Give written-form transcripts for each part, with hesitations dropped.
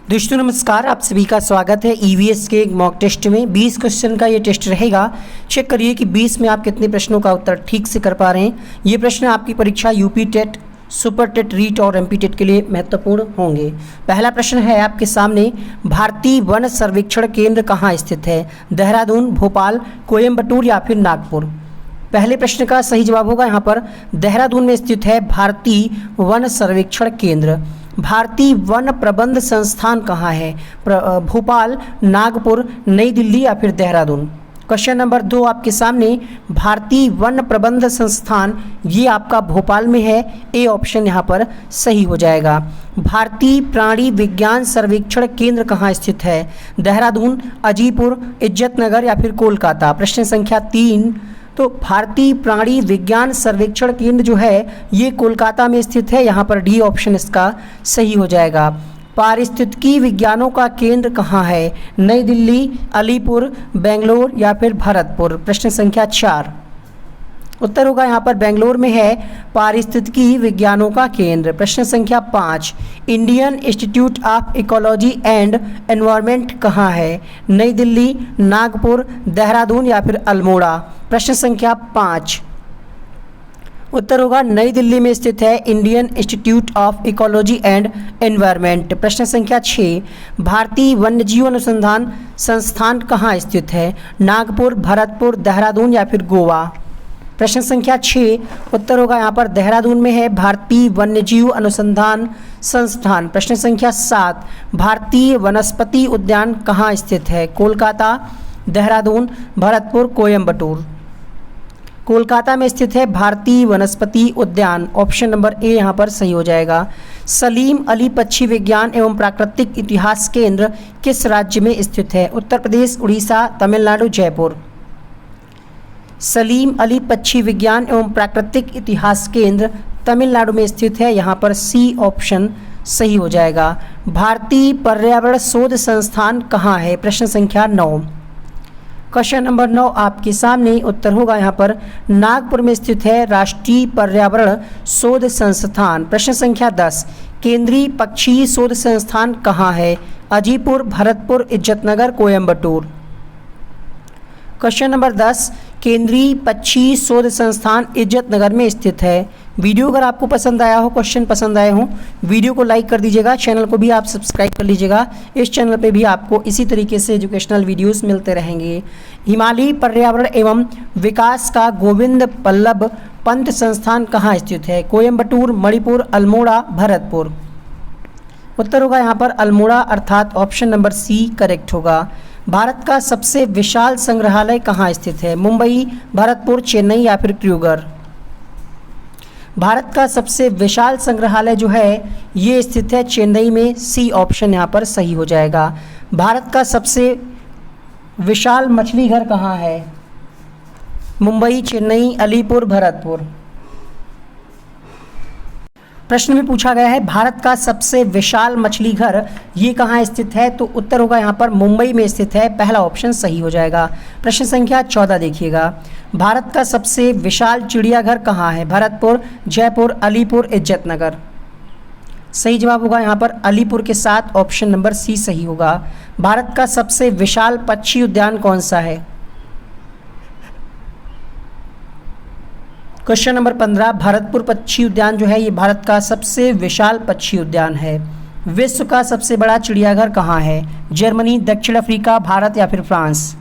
दोस्तों नमस्कार, आप सभी का स्वागत है ईवीएस के एक मॉक टेस्ट में। 20 क्वेश्चन का ये टेस्ट रहेगा। चेक करिए कि 20 में आप कितने प्रश्नों का उत्तर ठीक से कर पा रहे हैं। ये प्रश्न आपकी परीक्षा UP TET, super TET, REET और एमपी टेट के लिए महत्वपूर्ण होंगे। पहला प्रश्न है आपके सामने, भारतीय वन सर्वेक्षण केंद्र कहाँ स्थित है? देहरादून, भोपाल, कोयम्बटूर या फिर नागपुर? पहले प्रश्न का सही जवाब होगा यहाँ पर देहरादून में स्थित है भारतीय वन सर्वेक्षण केंद्र। भारतीय वन प्रबंध संस्थान कहाँ है? भोपाल, नागपुर, नई दिल्ली या फिर देहरादून? क्वेश्चन नंबर 2 आपके सामने, भारतीय वन प्रबंध संस्थान ये आपका भोपाल में है। ए ऑप्शन यहाँ पर सही हो जाएगा। भारतीय प्राणी विज्ञान सर्वेक्षण केंद्र कहाँ स्थित है? देहरादून, अजीपुर, इज्जतनगर या फिर कोलकाता? प्रश्न संख्या 3, तो भारतीय प्राणी विज्ञान सर्वेक्षण केंद्र जो है ये कोलकाता में स्थित है। यहाँ पर डी ऑप्शन इसका सही हो जाएगा। पारिस्थितिकी विज्ञानों का केंद्र कहाँ है? नई दिल्ली, अलीपुर, बेंगलोर या फिर भरतपुर? प्रश्न संख्या 4, उत्तर होगा यहाँ पर बेंगलोर में है पारिस्थितिकी विज्ञानों का केंद्र। प्रश्न संख्या 5, Indian institute of ecology and environment कहाँ है? नई दिल्ली, नागपुर, देहरादून या फिर अल्मोड़ा? प्रश्न संख्या 5, उत्तर होगा नई दिल्ली में स्थित है Indian institute of ecology and environment. प्रश्न संख्या 6, भारतीय वन्यजीव अनुसंधान संस्थान कहाँ स्थित है? नागपुर, भरतपुर, देहरादून या फिर गोवा? प्रश्न संख्या 6, उत्तर होगा यहाँ पर देहरादून में है भारतीय वन्यजीव अनुसंधान संस्थान। प्रश्न संख्या 7, भारतीय वनस्पति उद्यान कहाँ स्थित है? कोलकाता, देहरादून, भरतपुर, कोयम्बटूर? कोलकाता में स्थित है भारतीय वनस्पति उद्यान। ऑप्शन नंबर ए यहाँ पर सही हो जाएगा। सलीम अली पक्षी विज्ञान एवं प्राकृतिक इतिहास केंद्र किस राज्य में स्थित है? उत्तर प्रदेश, उड़ीसा, तमिलनाडु, जयपुर? सलीम अली पक्षी विज्ञान एवं प्राकृतिक इतिहास केंद्र तमिलनाडु में स्थित है। यहाँ पर सी ऑप्शन सही हो जाएगा। भारतीय पर्यावरण शोध संस्थान कहाँ है? प्रश्न संख्या 9, क्वेश्चन नंबर 9 आपके सामने, उत्तर होगा यहाँ पर नागपुर में स्थित है राष्ट्रीय पर्यावरण शोध संस्थान। प्रश्न संख्या 10, केंद्रीय पक्षी शोध संस्थान कहाँ है? अजीपुर, भरतपुर, इज्जतनगर, कोयम्बटूर? क्वेश्चन नंबर 10, केंद्रीय पक्षी शोध संस्थान इज्जतनगर में स्थित है। वीडियो अगर आपको पसंद आया हो, क्वेश्चन पसंद आए हो, वीडियो को लाइक कर दीजिएगा। चैनल को भी आप सब्सक्राइब कर लीजिएगा। इस चैनल पे भी आपको इसी तरीके से एजुकेशनल वीडियोस मिलते रहेंगे। हिमालयी पर्यावरण एवं विकास का गोविंद बल्लभ पंत संस्थान कहाँ स्थित है? कोयम्बटूर, मणिपुर, अल्मोड़ा, भरतपुर? उत्तर होगा यहाँ पर अल्मोड़ा, अर्थात ऑप्शन नंबर सी करेक्ट होगा। भारत का सबसे विशाल संग्रहालय कहाँ स्थित है? मुंबई, भरतपुर, चेन्नई या फिर क्रूगर? भारत का सबसे विशाल संग्रहालय जो है ये स्थित है चेन्नई में। सी ऑप्शन यहाँ पर सही हो जाएगा। भारत का सबसे विशाल मछली घर कहाँ है? मुंबई, चेन्नई, अलीपुर, भरतपुर? प्रश्न में पूछा गया है भारत का सबसे विशाल मछली घर ये कहाँ स्थित है, तो उत्तर होगा यहाँ पर मुंबई में स्थित है। पहला ऑप्शन सही हो जाएगा। प्रश्न संख्या 14 देखिएगा, भारत का सबसे विशाल चिड़ियाघर कहाँ है? भरतपुर, जयपुर, अलीपुर, इज्जतनगर? सही जवाब होगा यहाँ पर अलीपुर के साथ ऑप्शन नंबर सी सही होगा। भारत का सबसे विशाल पक्षी उद्यान कौन सा है? क्वेश्चन नंबर 15, भरतपुर पक्षी उद्यान जो है ये भारत का सबसे विशाल पक्षी उद्यान है। विश्व का सबसे बड़ा चिड़ियाघर कहाँ है? जर्मनी, दक्षिण अफ्रीका, भारत या फिर फ्रांस?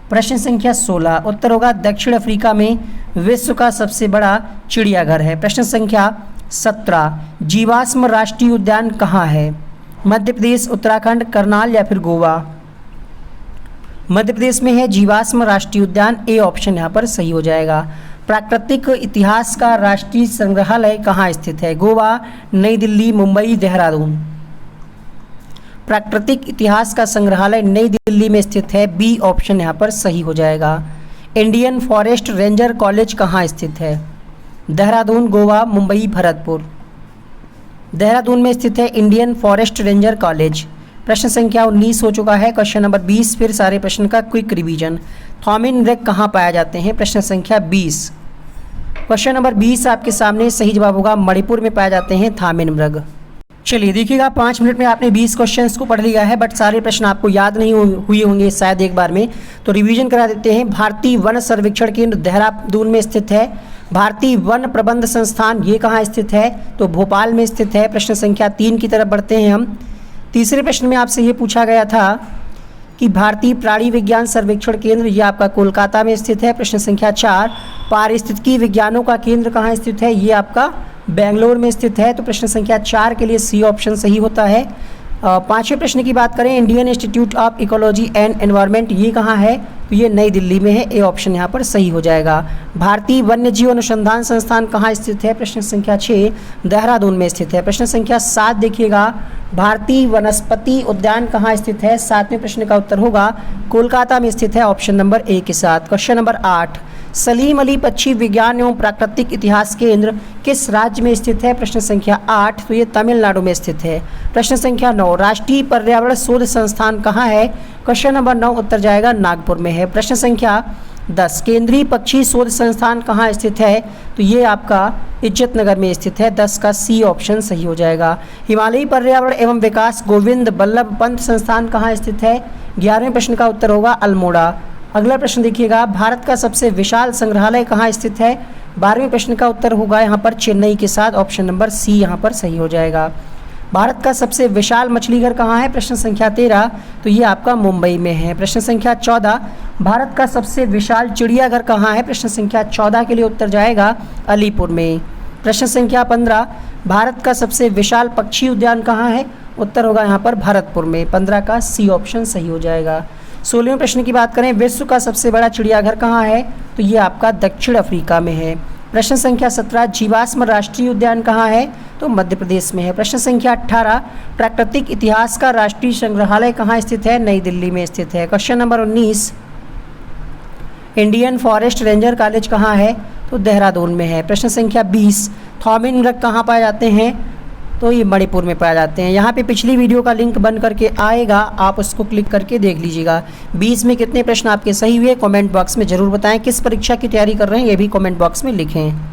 प्रश्न संख्या 16, उत्तर होगा दक्षिण अफ्रीका में विश्व का सबसे बड़ा चिड़ियाघर है। प्रश्न संख्या 17, जीवाश्म राष्ट्रीय उद्यान कहाँ है? मध्य प्रदेश, उत्तराखंड, करनाल या फिर गोवा? मध्य प्रदेश में है जीवाश्म राष्ट्रीय उद्यान। ए ऑप्शन यहाँ पर सही हो जाएगा। प्राकृतिक इतिहास का राष्ट्रीय संग्रहालय कहाँ स्थित है? गोवा, नई दिल्ली, मुंबई, देहरादून? प्राकृतिक इतिहास का संग्रहालय नई दिल्ली में स्थित है। बी ऑप्शन यहाँ पर सही हो जाएगा। इंडियन फॉरेस्ट रेंजर कॉलेज कहाँ स्थित है? देहरादून, गोवा, मुंबई, भरतपुर? देहरादून में स्थित है इंडियन फॉरेस्ट रेंजर कॉलेज। प्रश्न संख्या 19 हो चुका है। क्वेश्चन नंबर 20, फिर सारे प्रश्न का क्विक रिवीजन। थॉमिन मृग कहाँ पाया जाते हैं? प्रश्न संख्या 20। क्वेश्चन नंबर 20 आपके सामने, सही जवाब होगा मणिपुर में पाए जाते हैं थामिन मृग। चलिए देखिएगा, 5 मिनट में आपने 20 क्वेश्चंस को पढ़ लिया है, बट सारे प्रश्न आपको याद नहीं हुए होंगे शायद एक बार में, तो रिवीजन करा देते हैं। भारतीय वन सर्वेक्षण केंद्र देहरादून में स्थित है। भारतीय वन प्रबंध संस्थान ये कहाँ स्थित है? तो भोपाल में स्थित है। प्रश्न संख्या 3 की तरफ बढ़ते हैं हम। तीसरे प्रश्न में आपसे ये पूछा गया था कि भारतीय प्राणी विज्ञान सर्वेक्षण केंद्र ये आपका कोलकाता में स्थित है। प्रश्न संख्या 4, पारिस्थितिकी विज्ञानों का केंद्र कहाँ स्थित है? ये आपका बेंगलोर में स्थित है। तो प्रश्न संख्या 4 के लिए सी ऑप्शन सही होता है। पांचवें प्रश्न की बात करें, Indian institute of ecology and environment ये कहाँ है? तो ये नई दिल्ली में है। ए ऑप्शन यहाँ पर सही हो जाएगा। भारतीय वन्यजीव अनुसंधान संस्थान कहाँ स्थित है? प्रश्न संख्या 6, देहरादून में स्थित है। प्रश्न संख्या 7 देखिएगा, भारतीय वनस्पति उद्यान कहाँ स्थित है? 7वें प्रश्न का उत्तर होगा कोलकाता में स्थित है, ऑप्शन नंबर ए के साथ। क्वेश्चन नंबर 8, सलीम अली पक्षी विज्ञान एवं प्राकृतिक इतिहास केंद्र किस राज्य में स्थित है? प्रश्न संख्या 8, तो ये तमिलनाडु में स्थित है। प्रश्न संख्या 9, राष्ट्रीय पर्यावरण शोध संस्थान कहाँ है? क्वेश्चन नंबर 9 उत्तर जाएगा नागपुर में है। प्रश्न संख्या 10, केंद्रीय पक्षी शोध संस्थान कहाँ स्थित है? तो ये आपका इज्जतनगर में स्थित है। 10 का सी ऑप्शन सही हो जाएगा। हिमालयी पर्यावरण एवं विकास गोविंद बल्लभ पंत संस्थान कहाँ स्थित है? 11वें प्रश्न का उत्तर होगा अल्मोड़ा। अगला प्रश्न देखिएगा, भारत का सबसे विशाल संग्रहालय कहाँ स्थित है? 12वें प्रश्न का उत्तर होगा यहाँ पर चेन्नई के साथ, ऑप्शन नंबर सी यहाँ पर सही हो जाएगा। भारत का सबसे विशाल मछलीघर कहाँ है? प्रश्न संख्या 13, तो ये आपका मुंबई में है। प्रश्न संख्या 14, भारत का सबसे विशाल चिड़ियाघर कहाँ है? प्रश्न संख्या 14 के लिए उत्तर जाएगा अलीपुर में। प्रश्न संख्या 15, भारत का सबसे विशाल पक्षी उद्यान कहाँ है? उत्तर होगा यहाँ पर भरतपुर में। 15 का सी ऑप्शन सही हो जाएगा। 16वें प्रश्न की बात करें, विश्व का सबसे बड़ा चिड़ियाघर कहाँ है? तो ये आपका दक्षिण अफ्रीका में है। प्रश्न संख्या 17, जीवाश्म राष्ट्रीय उद्यान कहाँ है? तो मध्य प्रदेश में है। प्रश्न संख्या 18, प्राकृतिक इतिहास का राष्ट्रीय संग्रहालय कहाँ स्थित है? नई दिल्ली में स्थित है। Question number 19, Indian forest ranger college कहाँ है? तो देहरादून में है। प्रश्न संख्या 20, थॉमिन मृग कहाँ पाए जाते हैं? तो ये मणिपुर में पाए जाते हैं। यहाँ पे पिछली वीडियो का लिंक बन करके आएगा, आप उसको क्लिक करके देख लीजिएगा। 20 में कितने प्रश्न आपके सही हुए कमेंट बॉक्स में ज़रूर बताएं। किस परीक्षा की तैयारी कर रहे हैं ये भी कमेंट बॉक्स में लिखें।